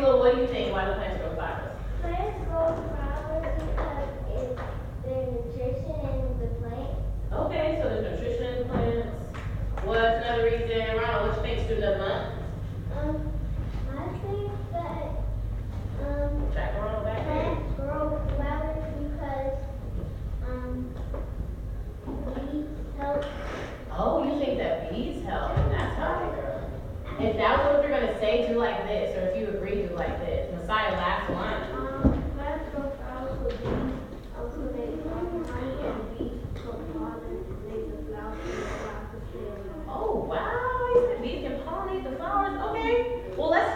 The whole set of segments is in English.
Angela, what do you think? Why do plants grow flowers? Plants grow flowers because it's there's nutrition in the plant. Okay, so there's nutrition in plants. What's another reason? Ronald, what you think, student of the month? I think that Jack Ronald back here. plants grow flowers because bees help. Oh, you think that bees help, and that's how they grow. If that was what you're gonna say, do like this, or if you agree, do like this. Messiah, last one. Plants grow flowers so bees make honey and bees come pollen and make the flowers and the flowers stay alive. Oh wow, he said bees can pollinate the flowers. Okay. Well, let's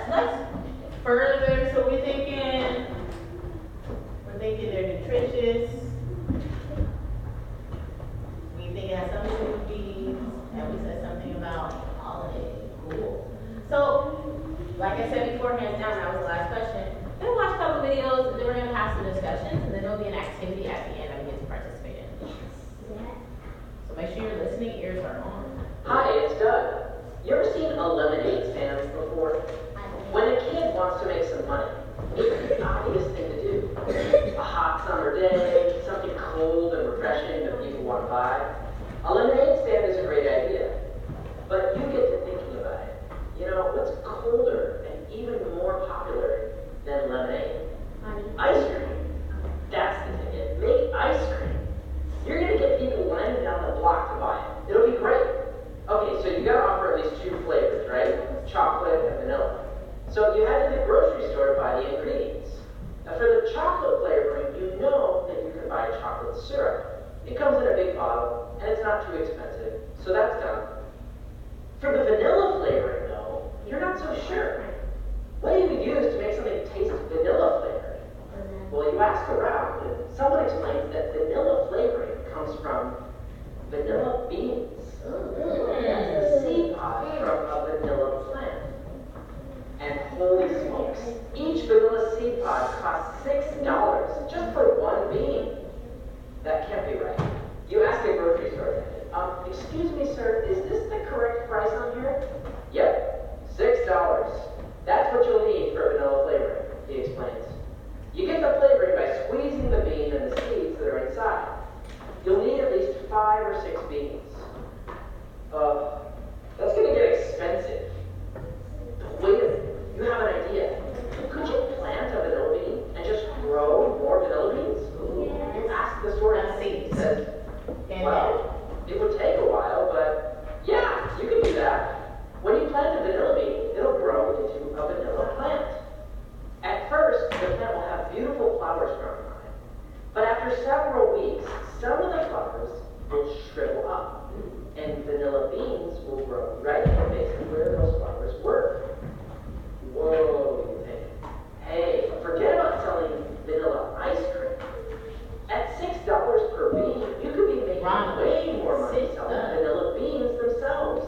further. So we're thinking they're nutritious. We think it has something to do with bees, and we said something about pollinating. Cool. So, like I said before, hands down, that was the last question. We're gonna watch a couple videos, and then we're gonna have some discussions, and then there'll be an activity at the end that we get to participate in. So make sure your listening ears are on. Hi, it's Doug. You ever seen a lemonade stand before? When a kid wants to make some money, it's the obvious thing to do. A hot summer day, something cold and refreshing that people want to buy. A lemonade stand is a great idea. But you get to thinking about it. You know, what's colder and even more popular than lemonade? Ice cream. That's the ticket. Make ice cream. You're going to get people lining down the block to buy it. It'll be great. Okay, so you got to offer at least 2 flavors, right? Chocolate and vanilla. So you head to the grocery store to buy the ingredients. Now for the chocolate flavoring, you know that you can buy chocolate syrup. It comes in a big bottle, and it's not too expensive, so that's done. For the vanilla flavoring, though, you're not so sure. What do you use to make something taste vanilla flavored? Well, you ask around, and someone explains that vanilla flavoring comes from vanilla beans. That's the seed pod from a vanilla plant. And holy smokes, each vanilla seed pod costs $6 just for one bean. That can't be right. You ask a grocery store attendant, excuse me, sir, is this the correct price on here? Yep, $6. That's what you'll need for vanilla flavoring, he explains. You get the flavoring by squeezing the bean and the seeds that are inside. You'll need at least 5 or 6 beans. That's gonna get expensive. Wait a minute, you have an idea. Could you plant a vanilla bean and just grow more vanilla beans? Yes. You ask the store attendant, he says, well, it would take a while, but yeah, you can do that. When you plant a vanilla bean, it'll grow into a vanilla plant. At first, the plant will have beautiful flowers growing on it. But after several weeks, some of the flowers will shrivel up, and vanilla beans will grow right in the base of where those flowers were. Whoa, you think? Hey, forget about selling vanilla ice cream. At $6 per bean, you could be making way more money selling vanilla beans themselves.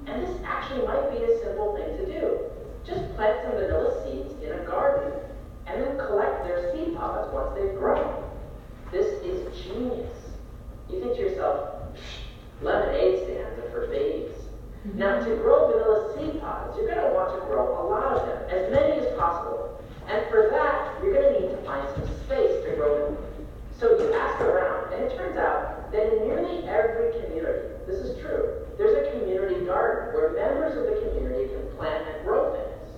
And this actually might be a simple thing to do. Just plant some vanilla seeds in a garden and then collect their seed pods once they've grown. This is genius. You think to yourself, lemonade stands are for babies. Now, to grow vanilla seed pods, you're going to want to grow a lot of them, as many as possible. And for that, you're going to need to find some space to grow them. So you ask around, and it turns out that in nearly every community, this is true, there's a community garden where members of the community can plant and grow things.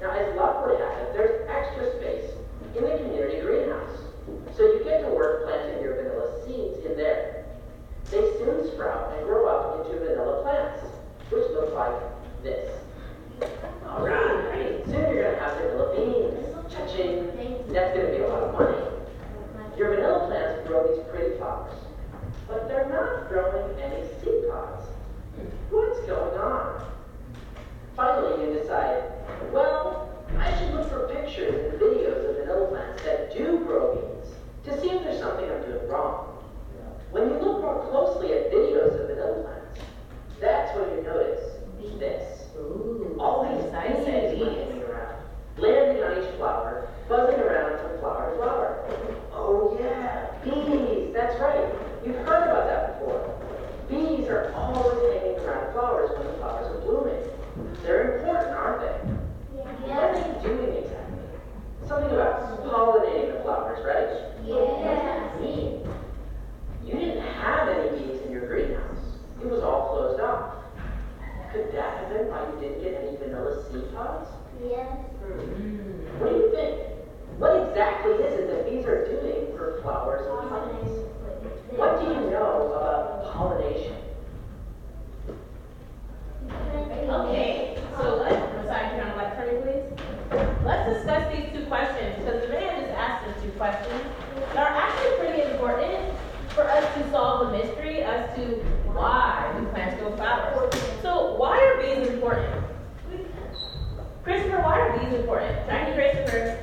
Now, as luck would have it, there's extra space in the community greenhouse. So you get to work planting your vanilla seeds in there. They soon sprout and grow up into vanilla plants, which look like this. All right, soon you're going to have vanilla beans. Cha-ching. That's going to be a lot of money. Your vanilla plants grow these pretty flowers, but they're not growing any seed pods. What's going on? Finally, you decide, well, I should look for pictures and videos of vanilla plants that do grow beans to see if there's something I'm doing wrong. When you look more closely at videos of vanilla plants, that's when you notice this. Ooh, All these bees landing around, landing on each flower, buzzing around from flower to flower. What do you think? What exactly is it that bees are doing for flowers and plants? What do you know about pollination? Okay, so let's, sorry, can I like turn please? Let's discuss these two questions, because the man just asked us two questions that are actually pretty important for us to solve the mystery as to why do plants grow flowers. So why are bees important? Christopher, why are bees important? Thank you, Christopher.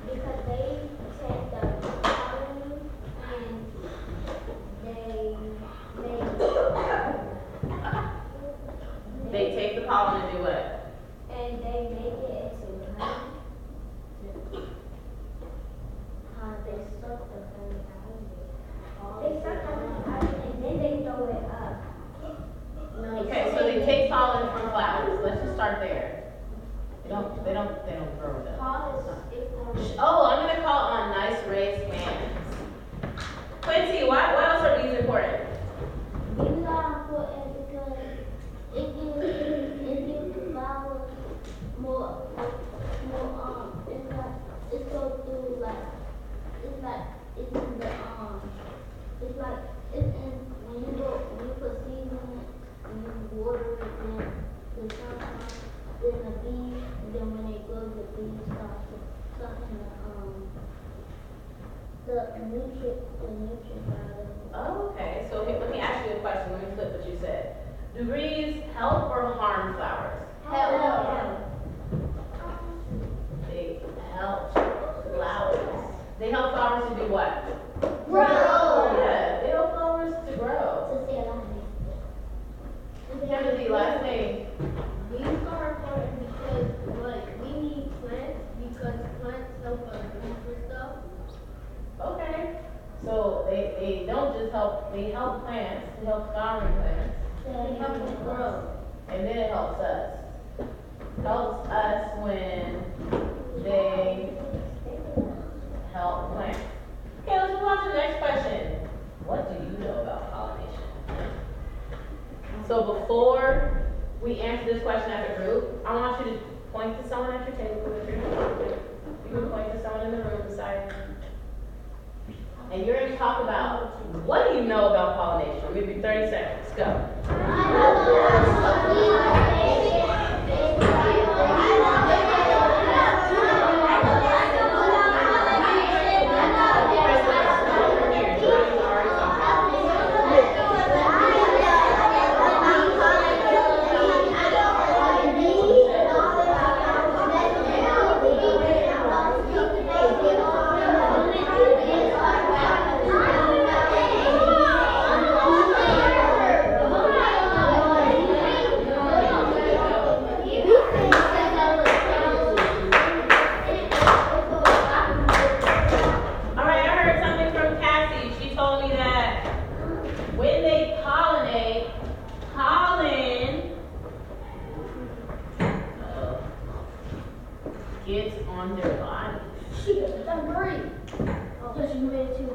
Because they take the pollen and They take the pollen and do what? and they make it into honey. They suck the honey out of it. They suck the honey out of it and then they throw it up. Okay, so they take pollen from flowers. Let's just start there. They don't grow them. Oh, I'm gonna call on nice raised hands. Quincy, why else are bees important? These are important because it gives the flowers more it's go through it's in when you put seeds in it and you water it then sometimes then the bees and then when it goes the bees start to suck in the nutrients out of it. Oh, okay. So let me ask you a question. Let me flip what you said. Do bees help or harm flowers? Help. They help flowers. They help flowers to do what? Grow. Yeah, they help flowers to grow. To stay alive. Timothy, last name. Bees are important because we need plants because plants help us with stuff. Okay. So they don't just help, they help plants, they help flowering plants. They help us grow. And then it helps us. Helps us when they help plants. Okay, let's move on to the next question. What do you know about pollination? So before we answer this question as a group, I want you to point to someone at your table. You can point to someone in the room beside you. And you're going to talk about what do you know about pollination? I'll give you 30 seconds. Go.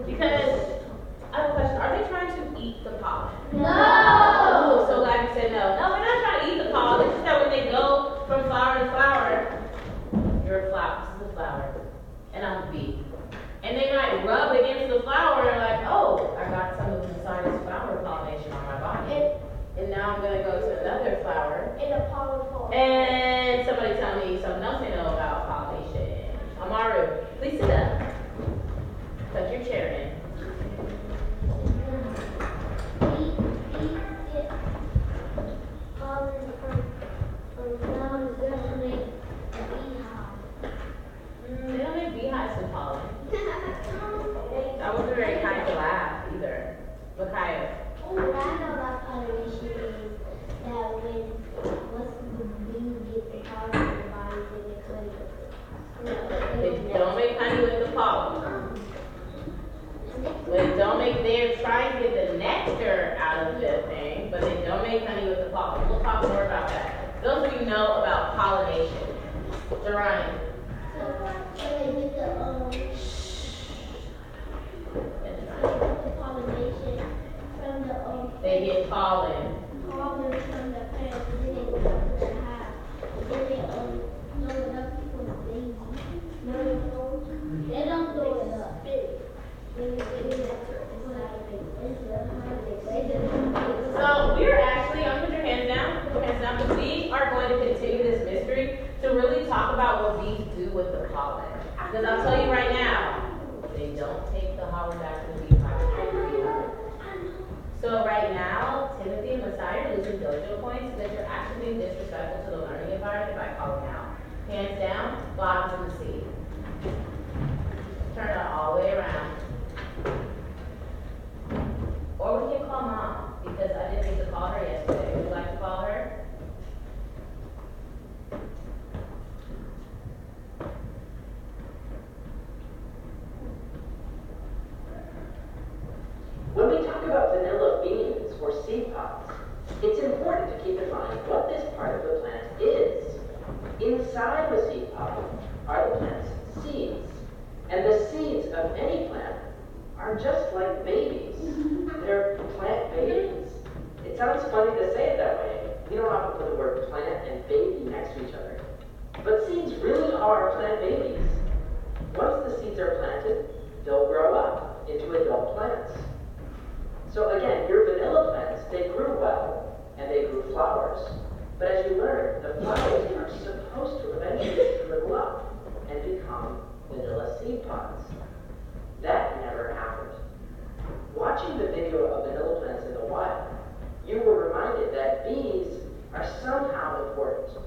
Because I have a question. Are they trying to eat the pollen? No. Oh, so glad you said no. No, we're not trying to eat the pollen. It's just that when they go from flower to flower, you're a flower. This is a flower. And I'm a bee. And they might rub against the flower and like, oh, I got some of inside this flower pollination on my body. And now I'm going to go to another flower. In a pollen pole. And somebody tell me something else they know about pollination. Amaru, please sit up. Tuck your chair in. Bees get pollen from flowers that make a beehive. They don't make beehives with pollen. That wasn't a very kind of laugh either. Micaiah. What I know about pollination is that once the bees get the pollen in their bodies, they get honey with it. They don't make honey with the pollen. They don't make, they're trying to get the nectar out of the thing, but they don't make honey with the pollen. We'll talk more about that. Those of you know about pollination. Jerani. They get the pollination from the They get pollen. pollen from the plants, and then they cut it in half. Then they So we're actually, I'm gonna put your hands down, put your hands down, but we are going to continue this mystery to really talk about what bees do with the pollen. Because I'll tell you right now, they don't take the pollen back to the beehive. So right now, Timothy and Messiah are losing dojo points because you're actually being disrespectful to the learning environment by calling out. Hands down, bottom to the seat. Turn it all the way around. Or we can call mom, because I didn't get to call her yesterday. Would you like to call her? When we talk about vanilla beans or seed pods, it's important to keep in mind what this part of the plant is. Inside the seed pod are the plant's seeds, and the seeds of any plant are just like babies. They're plant babies. It sounds funny to say it that way. We don't often put the word plant and baby next to each other. But seeds really are plant babies. Once the seeds are planted, they'll grow up into adult plants. So again, your vanilla plants, they grew well, and they grew flowers. But as you learn, the flowers are supposed to eventually shrivel up and become vanilla seed pods. That never happened. Watching the video of vanilla plants in the wild, you were reminded that bees are somehow important.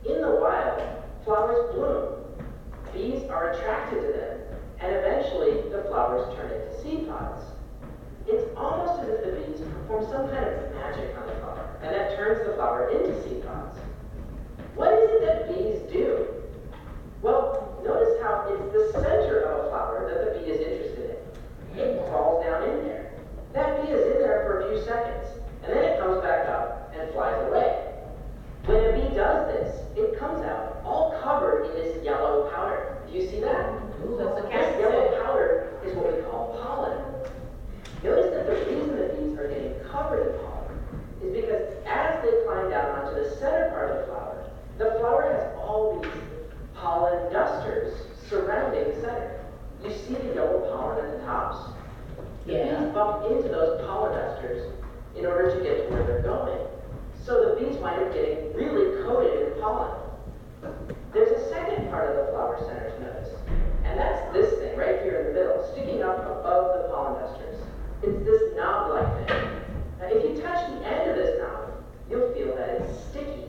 In the wild, flowers bloom. Bees are attracted to them, and eventually the flowers turn into seed pods. It's almost as if the bees perform some kind of magic on the flower, and that turns the flower into seed pods. What is it that bees do? Well, notice how it's the center of a flower that the bee is interested in. It crawls down in there. That bee is in there for a few seconds, and then it comes back up and flies away. When a bee does this, it comes out all covered in this yellow powder. Do you see that? Ooh, that's a This yellow powder is what we call pollen. Notice that the reason the bees are getting covered in pollen is because as they climb down onto the center part of the flower has all these pollen dusters surrounding the center. You see the yellow pollen at the tops? The bees bump into those pollen dusters in order to get to where they're going. So the bees wind up getting really coated in pollen. There's a second part of the flower center to notice, and that's this thing right here in the middle, sticking up above the pollen dusters. It's this knob-like thing. Now, if you touch the end of this knob, you'll feel that it's sticky.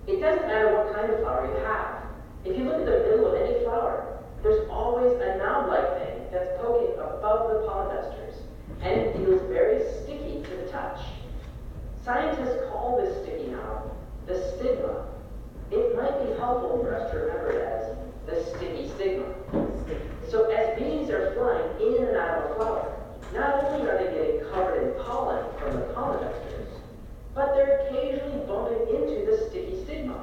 It doesn't matter what kind of flower you have. If you look at the middle of any flower, there's always a knob-like thing that's poking above the pollen dusters, and it feels very sticky to the touch. Scientists call this sticky knob the stigma. It might be helpful for us to remember it as the sticky stigma. So as bees are flying in and out of a flower, not only are they getting covered in pollen from the pollen dusters, but they're occasionally bumping into the sticky stigma.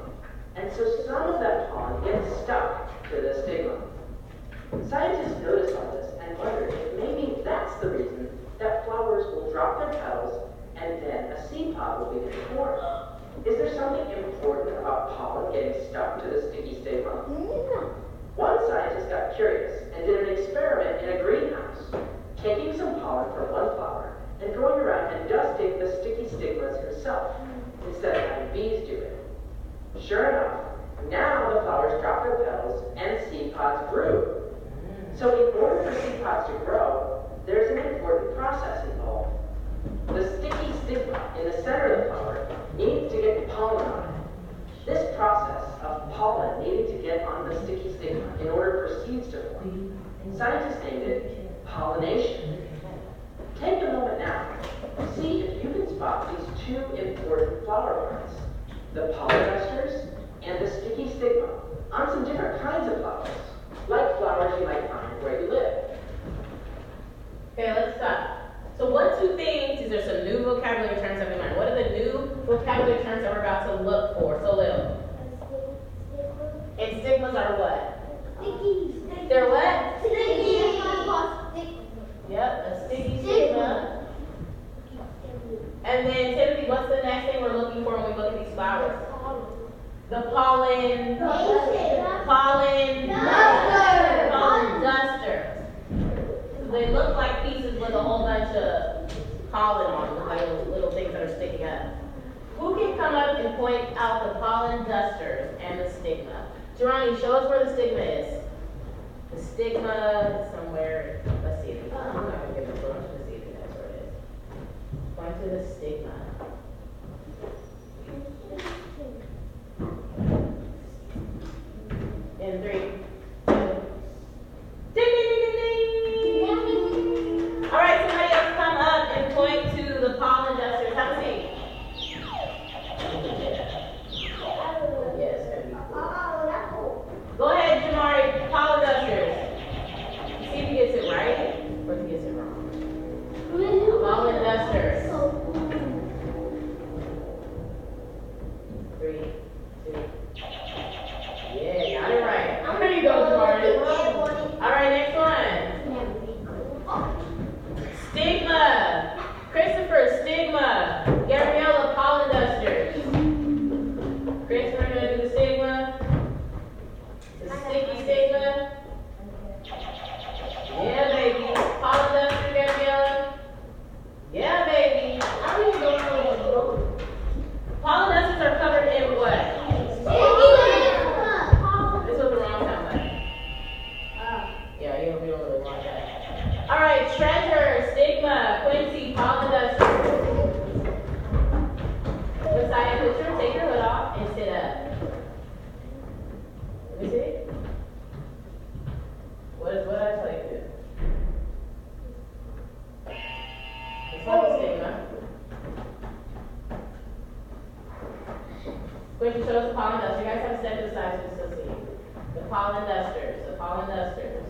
And so some of that pollen gets stuck to the stigma. Scientists noticed all this and wondered if maybe that's the reason that flowers will drop their petals and then a seed pod will begin to form. Is there something important about pollen getting stuck to the sticky stigma? One scientist got curious and did an experiment in a greenhouse, taking some pollen from one flower and going around and dusting the sticky stigmas himself, instead of having bees do it. Sure enough, now the flowers dropped their petals and seed pods grew. So in order for seed pods to grow, there's an important process involved. The sticky stigma in the center of the flower needs to get pollen on it. This process of pollen needing to get on the sticky stigma in order for seeds to form, scientists named it pollination. Take a moment now. See if you can spot these two important flower parts, the pollen dusters and the sticky stigma, on some different kinds of flowers, like flowers you might find where you live. Okay, let's stop. So what two things, these are some new vocabulary terms that we learned. What are the new vocabulary terms that we're about to look for? So Lil. And stigmas are what? Sticky. They're what? Sticky. Yep, a sticky stigma. And then Timothy, what's the next thing we're looking for when we look at these flowers? The pollen. Pollen. Duster. Pollen duster. So it looks like pieces with a whole bunch of pollen on them, like little things that are sticking up. Who can come up and point out the pollen dusters and the stigma? Geronimo, show us where the stigma is. The stigma is somewhere, let's see. I'm not gonna give it to him, I'm gonna see if he knows where it is. Point to the stigma. In 3, 2. Ding, ding, ding, ding, ding. All right, somebody else come up and point to the pollen dusters. Have a seat. Yes, that'd be cool. Go ahead, Jamari, pollen dusters. See if he gets it right or if he gets it wrong. Pollen dusters. 3, 2. Yeah, got it right. There you go, Jamari. All right, next one. Stigma. Christopher, stigma. Gabriella, pollen dusters. Christopher, gonna do the stigma. The sticky stigma. Yeah, baby. Pollen duster, Gabriella. Yeah, baby. Pollen dusters are covered in what? This was the wrong sound button. Yeah, you don't really want that. All right, treasure, stigma, Quincy, pollen dusters. Messiah, take your hood off and sit up. Let me see. What did I tell you to do? It's not the stigma. Quincy, show us the pollen dusters. You guys have to step to the side so you still see. The pollen dusters, the pollen dusters.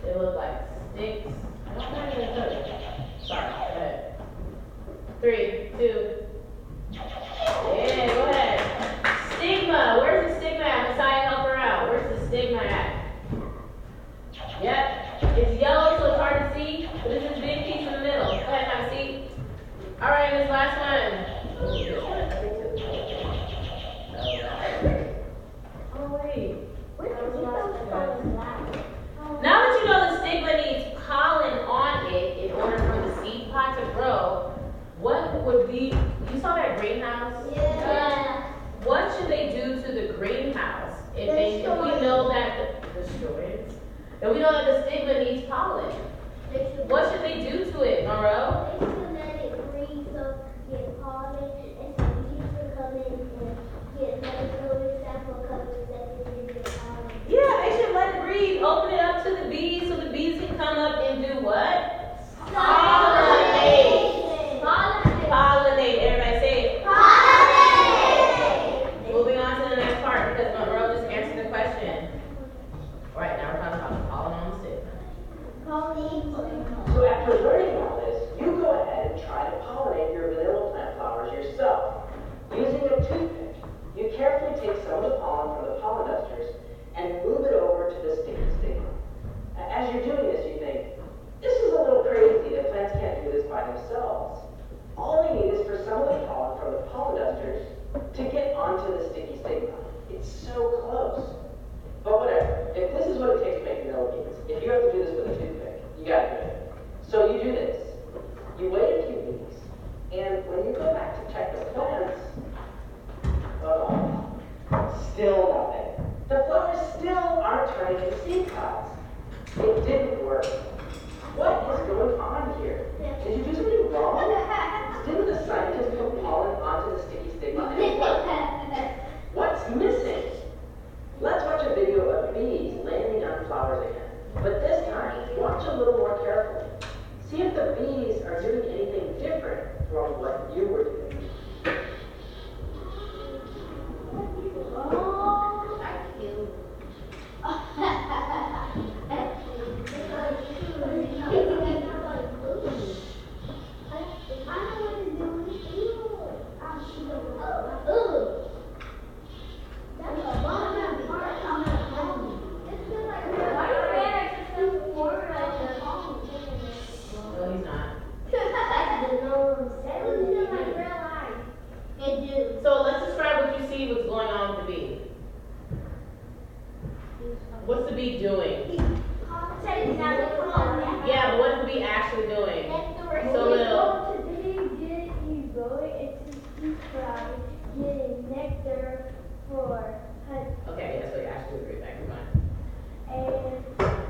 They look like sticks. I don't know how to tell you. Sorry, go ahead. 3, 2. Yeah, go ahead. Stigma, where's the stigma at? Messiah, help her out. Where's the stigma at? Yep, it's yellow, so it's hard to see, but it's this big piece in the middle. Go ahead, have a seat. All right, this last one. Oh, wait. Now that you know the stigma needs pollen on it in order for the seed pod to grow, what would be, you saw that greenhouse? Yeah. What should they do to the greenhouse if we know that destroy it? If we know that the stigma needs pollen? What should they do to it, Monroe? They should let it breathe so get pollen and some bees will come in and get medical sample covers that they get pollen. Yeah, they should let it breathe. Open it up to the bees so the bees can come up and do what? Pollinate. Pollinate. Everybody say it. Pollinate. Moving on to the next part because Monroe just answered the question. All right, now we're talking about the pollen on the stigma. So after learning all this, you go ahead and try to pollinate your vanilla plant flowers yourself. Using a toothpick, you carefully take some of the pollen from the pollen dusters and move it over to the sticky stigma. As you're doing this, you think, this is a little crazy that plants can't do this by themselves. All they need is for some of the pollen from the pollen dusters to get onto the sticky stigma. It's so close. But whatever, if this is what it takes to make vanilla beans, if you have to do this with a toothpick, you gotta do it. So you do this. You wait a few weeks, and when you go back to check the plants, still nothing. The flowers still aren't turning into seed pods. It didn't work. What is going on here? Did you do something wrong? Didn't the scientists put pollen onto the sticky stigma? What's missing? Let's watch a video of bees landing on flowers again. But this time, watch a little more carefully. See if the bees are doing anything different from what you were doing. Oh, that's cute. No, he's not. So let's describe what you see, what's going on with the bee. What's the bee doing? Taking Yeah, but what is the bee actually doing? So little. You go into seed pod, getting nectar for honey. Okay, that's what you actually agree back in mind. And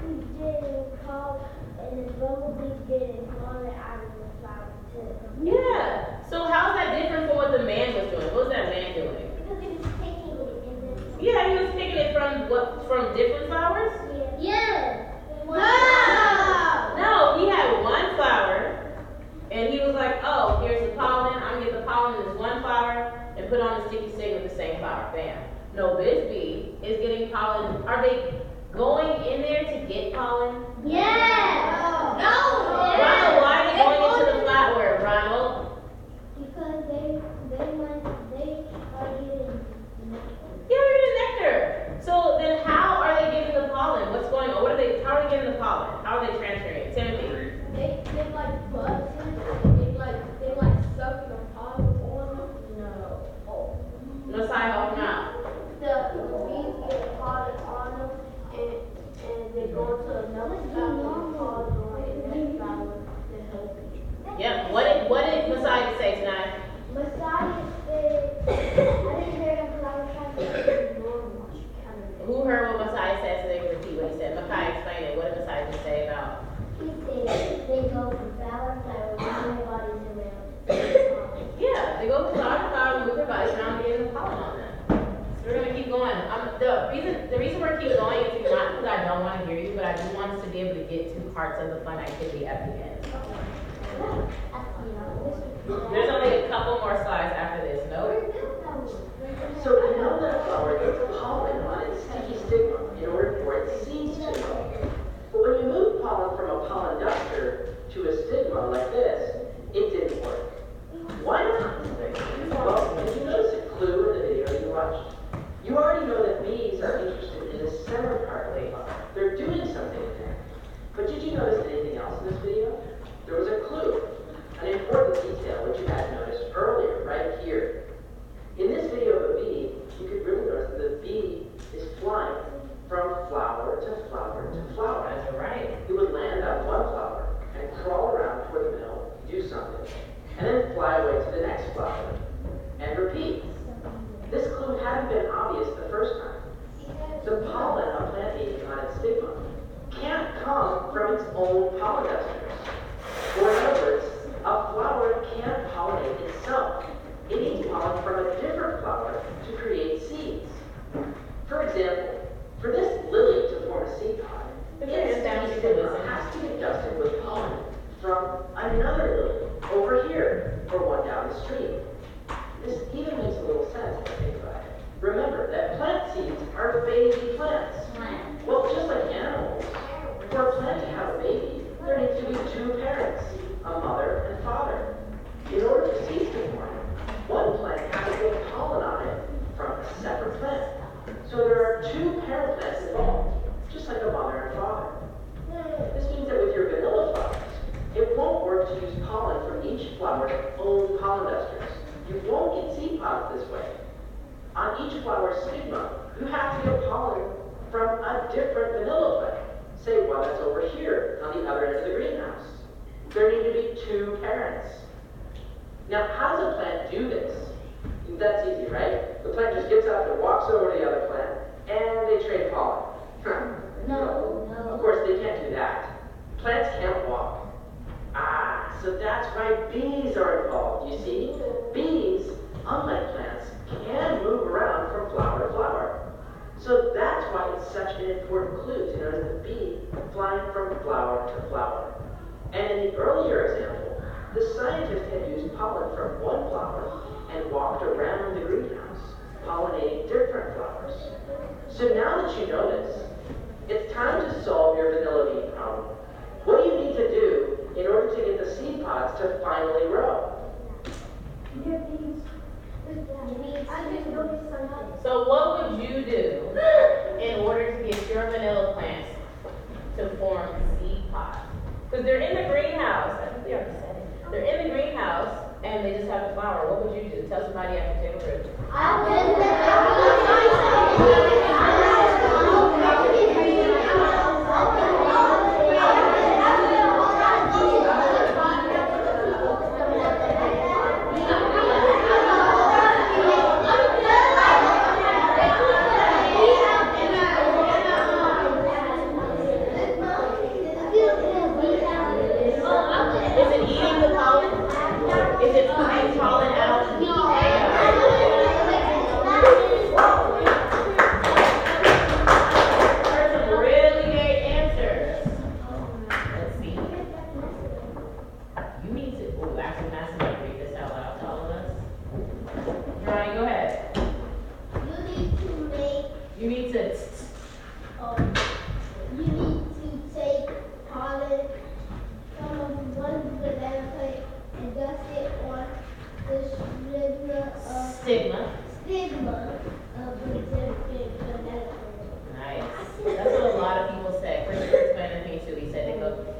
he's getting called, and the bumblebee getting pollen out of the flower too. Yeah. So how's that different from what the man was doing? What was that man doing? Because he was taking it and then. Yeah, he was picking it from what? From different flowers? Yeah. No, he had one flower, and he was like, oh, here's the pollen. I'm gonna get the pollen in this one flower and put on the sticky stick with the same flower. Bam. No, this bee is getting pollen. Are they going in there to get pollen? Yeah. Ronald, why are they going into the flower, Ronald? Because they are getting. Yeah, they're getting nectar. So then how are they getting the pollen? What's going on? How are they getting the pollen? How are they transferring it? Timothy. They like buzz they suck the pollen on them. No. Oh. Messiah, help him out. The bees get pollen on them and they go to another flower and pollen on it and that flower to help it. Yep. What did Messiah say tonight? Messiah said, I didn't hear him because I was trying to ignore him. Who heard what Messiah said so they can repeat what he said? Messiah, explain it. What did Messiah just say about? He said they go from flower to flower, move their bodies around. Yeah, they go from flower to flower, move their bodies around, getting the pollen on them. So we're gonna keep going. The reason we're keep going is not because I don't want to hear you, but I do want us to be able to get to parts of the fun activity at the end. There's only a couple more slides after this. No? So you know that a flower gets pollen on its sticky stigma in order for its seeds to grow. But when you move pollen from a pollen duster to a stigma like this, it didn't work. Why not? Well, did you notice a clue in the video you watched? You already know that bees are interested in the center part of the flower. They're doing something in there. But did you notice anything else in this video? There was a clue, an important detail which you had noticed earlier, right here. In this video of a bee, you could really notice that the bee is flying from flower to flower to flower. That's right. It would land on one flower and crawl around toward the middle, do something, and then fly away to the next flower, and repeat. This clue hadn't been obvious the first time. The pollen a plant needs on its stigma can't come from its own pollen dusters. Or in other words, a flower can't pollinate itself. It needs pollen from a different flower to create seeds. For example, for this lily to form a seed pod, its sticky stigma has to get dusted with pollen from another lily over here, or one down the street. This even makes a little sense when you think about it. Remember that plant seeds are baby plants. Well, just like animals, for a plant to have a baby, there needs to be two parents, a mother and father. In order for seeds to form, one plant has to get pollen on it from a separate plant. So there are two parent plants involved, just like a mother and father. This means that with your vanilla flowers, it won't work to use pollen from each flower's own pollen dusters. You won't get seed pods this way. On each flower's stigma, you have to get pollen from a different vanilla plant. Say one that's over here on the other end of the greenhouse. There need to be two parents. Now, how does a plant do this? That's easy, right? The plant just gets up and walks over to the other plant, and they trade pollen. No. Of course, they can't do that. Plants can't walk. So that's why bees are involved, you see? Bees, unlike plants, can move around from flower to flower. So that's why it's such an important clue to notice the bee flying from flower to flower. And in the earlier example, the scientist had used pollen from one flower and walked around the greenhouse, pollinating different flowers. So now that you know this, it's time to solve your vanilla bean problem. What do you need to do in order to get the seed pods to finally grow? So what would you do in order to get your vanilla plants to form seed pods? Because they're in the greenhouse. I think they already said it. They're in the greenhouse and they just have a flower. What would you do? Tell somebody at the table group. need to. You need to take pollen from one banana plant and dust it on the stigma of the different banana plant. Nice. That's what a lot of people said. Christopher explained it to me too. He said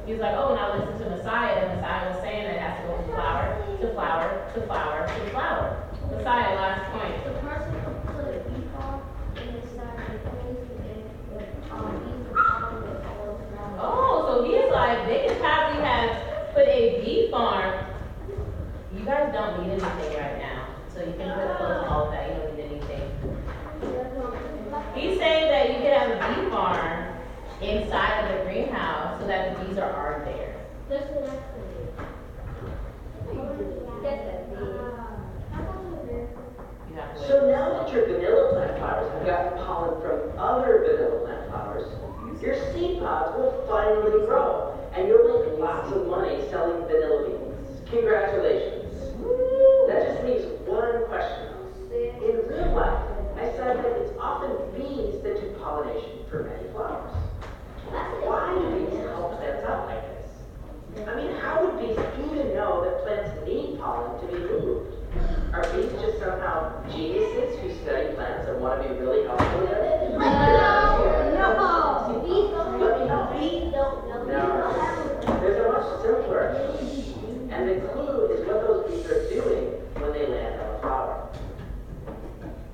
he was like, oh, now listen to Messiah. And Messiah was saying that it has to go from flower to flower to flower to flower. Messiah, last point. The person who put a bee farm inside the place and bees are pollen with all the flowers. Oh, so he's like, they could probably have put a bee farm. You guys don't need anything right now. So you can put close all of that. You don't need anything. He's saying that you can have a bee farm inside of the greenhouse so that the bees are there. That's what I said. You have to wait. So now that your vanilla plant flowers have gotten pollen from other vanilla plant flowers, your seed pods will finally grow, and you'll make lots of money selling vanilla beans. Congratulations. That just leaves one question. In real life, I said that it's often bees that do pollination for many flowers. Why do bees help plants out like this? I mean, how would bees even know that plants need pollen to be moved? Are bees just somehow geniuses who study plants and want to be really helpful with it? No. Bees don't know. No. There's a much simpler explanation. And the clue is what those bees are doing when they land on a flower.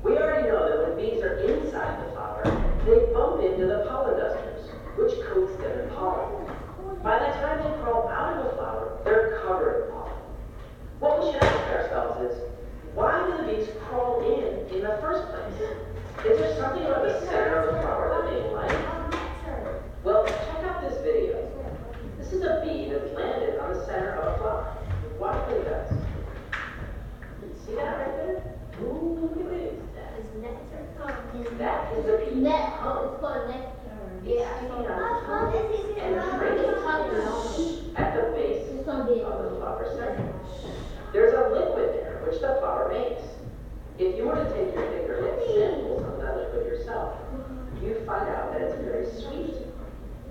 We already know that when bees are inside the flower, they bump into the pollen dusters, which coats them in pollen. By the time they crawl out of the flower, they're covered in pollen. What we should ask ourselves is, why do the bees crawl in the first place? Is there something about the center of the flower that they like? Well, check out this video. This is a bee that landed on the center of a flower. Watch what it does. See that right there? Ooh, look at this. That is a bee. It's called nectar. It's sitting on its tongue and drinking at the base of the flower center. There's a liquid there, which the flower makes. If you were to take your finger and sample some of that liquid yourself, you'd find out that it's very sweet.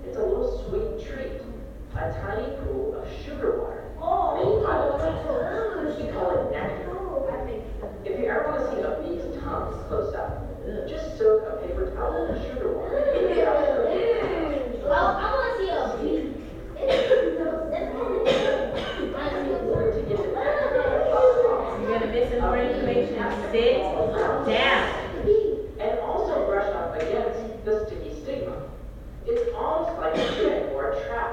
It's a little sweet treat, a tiny pool of sugar water made by the plant. We call it nectar. If you ever want to see a bee's tongue close up, just soak a paper towel in sugar water. Well, I want to see a bee. You're gonna miss important information. Sit down. And also brush up against the sticky stigma. It's almost like a trick or a trap.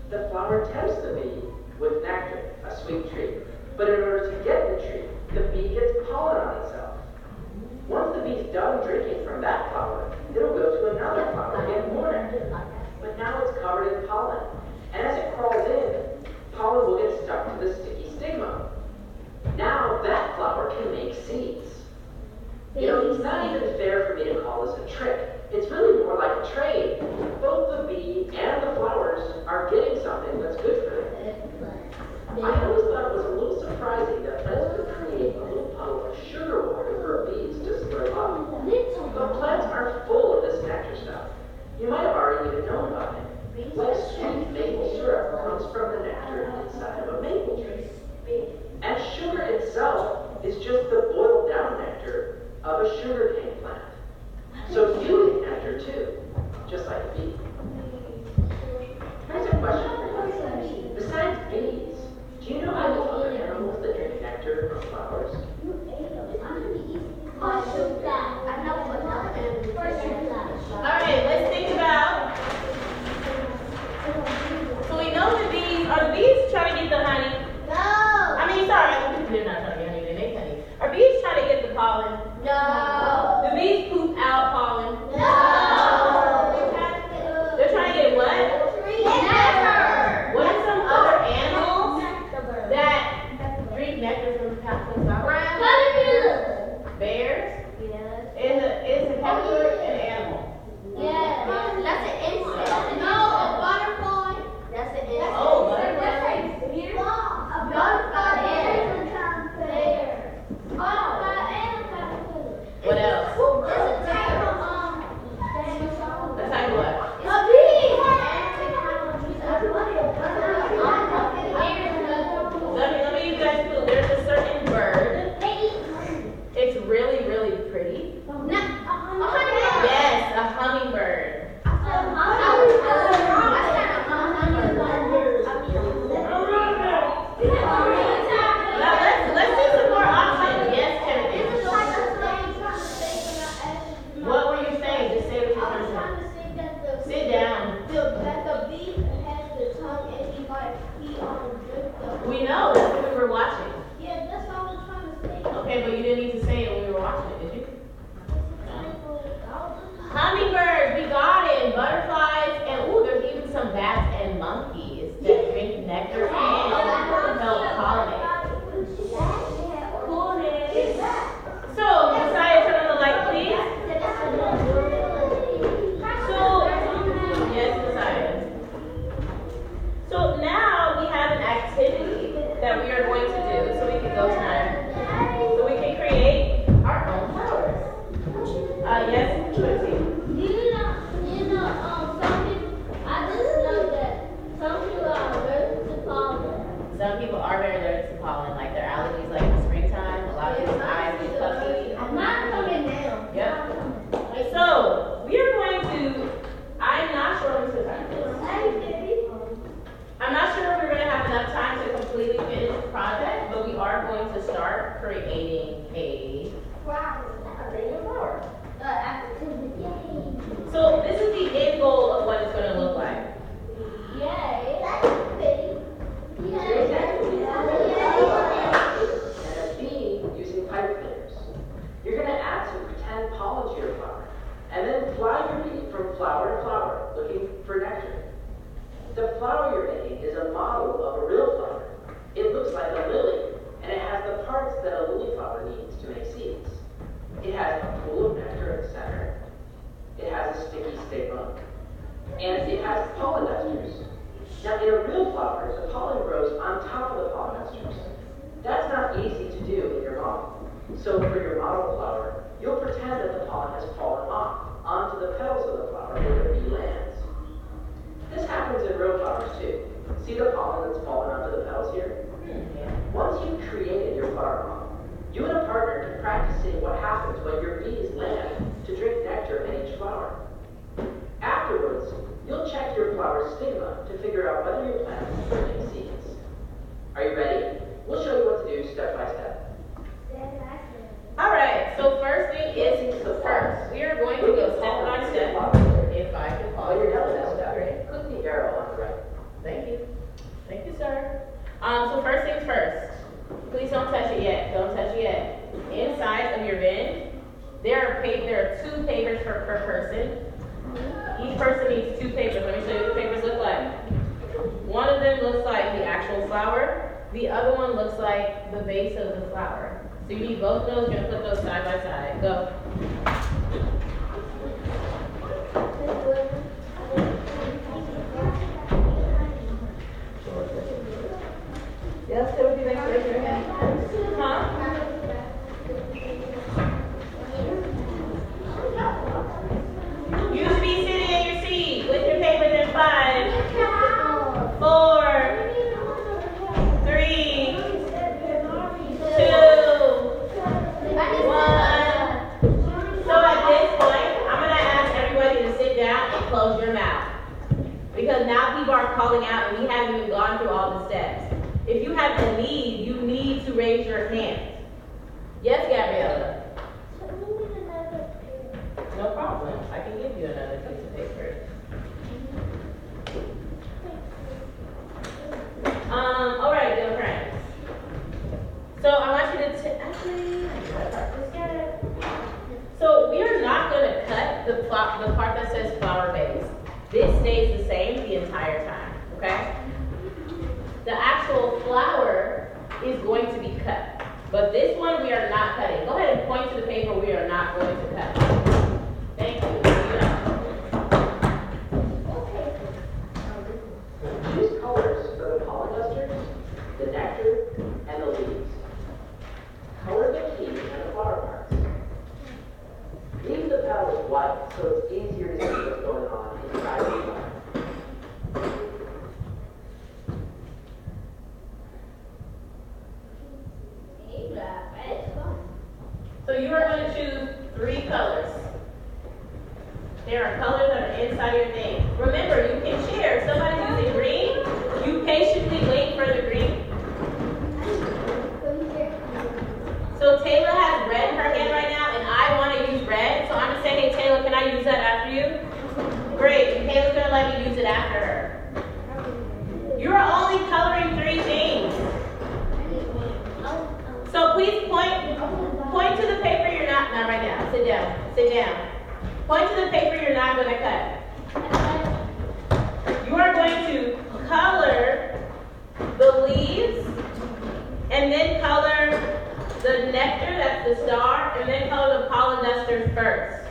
The flower tempts the bee with nectar, a sweet treat. But in order to get the treat, the bee gets pollen on itself. Once the bee's done drinking from that flower, it'll go to another flower and get more nectar. But now it's covered in pollen. And as it crawls in, pollen will get stuck to the sticky stigma. Now that flower can make seeds. You know, it's not even fair for me to call this a trick. It's really more like a trade. Both the bee and the flowers are getting something that's good for them. I always thought it was a little surprising that plants could create a little puddle of sugar water for bees to slurp up. But plants are full of this nectar stuff. You might have already even known about it. Like sweet maple syrup comes from the nectar inside of a maple tree. And sugar itself is just the boiled down nectar of a sugarcane plant. So you get nectar too, just like a bee. Here's a question for you. Besides bees, do you know any other animals that drink nectar from flowers? Alright, let's think about. So we know the bees, are the bees trying to get the honey? They're not trying to get honey, they make honey. Are bees trying to get the pollen? No. Do bees poop out pollen? No. They're trying to get what? Never. What are some other animals that drink nectar from flowers? hummingbird. Now let's do some more options. Yes, Timothy. What were you saying? Just say what you're trying to say. Sit down. We know, that's what we were watching. Yeah, that's what I was trying to say. Okay, but you didn't need to say it when we were watching it, did you? Hummingbirds, we got it. Butterflies, and ooh, there's even some bats and monkeys that drink nectar and help pollinate. So, Messiah, turn on the light, please. So, yes, Messiah. So now we have an activity that we are going to do, so we can go tonight. So we can create our own flowers. Yes, Tracy. Some people are very allergic to pollen, like their allergies, like in the springtime. A lot of people's eyes get puffy. I'm not coming now. Yep. So we are going to. I'm not sure what's the time. I'm not sure if we're going to have enough time to completely finish the project, but we are going to start creating a flower. So this is the end goal of what it's going to look like. And a bee using pipe cleaners. You're going to add some pretend pollen to your flower, and then fly your bee from flower to flower, looking for nectar. The flower you're making is a model of a real flower. It looks like a lily, and it has the parts that a lily flower needs to make seeds. It has a pool of nectar at the center. It has a sticky stigma, and it has pollen esters. Now, in a real flower, the pollen grows on top of the pollen esters. That's not easy to do in your model. So for your model flower, you'll pretend that the pollen has fallen off onto the petals of the flower where the bee lands. This happens in real flowers too. See the pollen that's fallen onto the petals here? Once you've created your flower model, you and a partner can practice seeing what happens when your bees land to drink nectar in each flower. Afterwards, you'll check your flower's stigma to figure out whether your plant is bringing seeds. Are you ready? We'll show you what to do step by step. Alright, so first thing is first. We are going to go step by step. If I can follow When you're done with that this would be step, great. click the arrow on the right. Thank you. Thank you, sir. So first things first. Please don't touch it yet. Don't touch it yet. Inside of your bin, there are 2 papers per person. Each person needs 2 papers. Let me show you what the papers look like. One of them looks like the actual flower. The other one looks like the base of the flower. So you need both of those. You're going to put those side by side. Go. Yes, Timothy, thanks for raising your hand. Huh? You should be sitting in your seat with your papers in 5, 4, 3, 2, 1. So at this point, I'm going to ask everybody to sit down and close your mouth. Because now people are calling out and we haven't even gone through all the steps. If you have a need, you need to raise your hand. Yes, Gabriella? No problem. I can give you another piece of paper. All right, dear friends. So I want you to actually, so we are not going to cut the part that says flower base. This stays the same the entire time, okay? The actual flower is going to be cut. But this one we are not cutting. Go ahead and point to the paper we are not going to cut. Thank you. Choose colors for the pollen esters, the nectar, and the leaves. Color the key and the flower parts. Leave the petals white so it's easier to see what's going on inside the flower. So you are going to choose 3 colors. colors that are inside your thing. Remember, you can share. If somebody's using green, you patiently wait for the green. So Taylor has red in her hand right now, and I want to use red. So I'm going to say, hey, Taylor, can I use that after you? Great. And Taylor's going to let me use it after her. You're only coloring 3 things. So please point to the paper you're not right now. Sit down. Sit down. Point to the paper you're not going to cut. You are going to color the leaves, and then color the nectar, that's the star, and then color the pollen dusters first.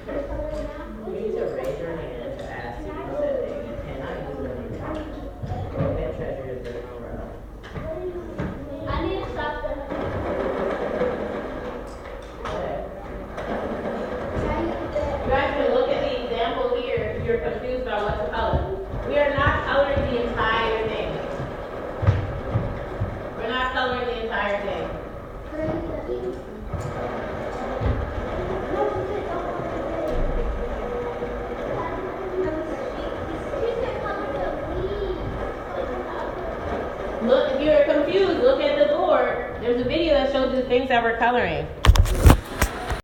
You need to raise your hand to ask to use that thing. You cannot use it anymore. That treasure is in my row. I need to stop that. You guys can look at the example here if you're confused about what to color. We are not coloring the entire thing. We're not coloring the entire thing. Look, if you're confused, look at the board. There's a video that shows the things that we're coloring.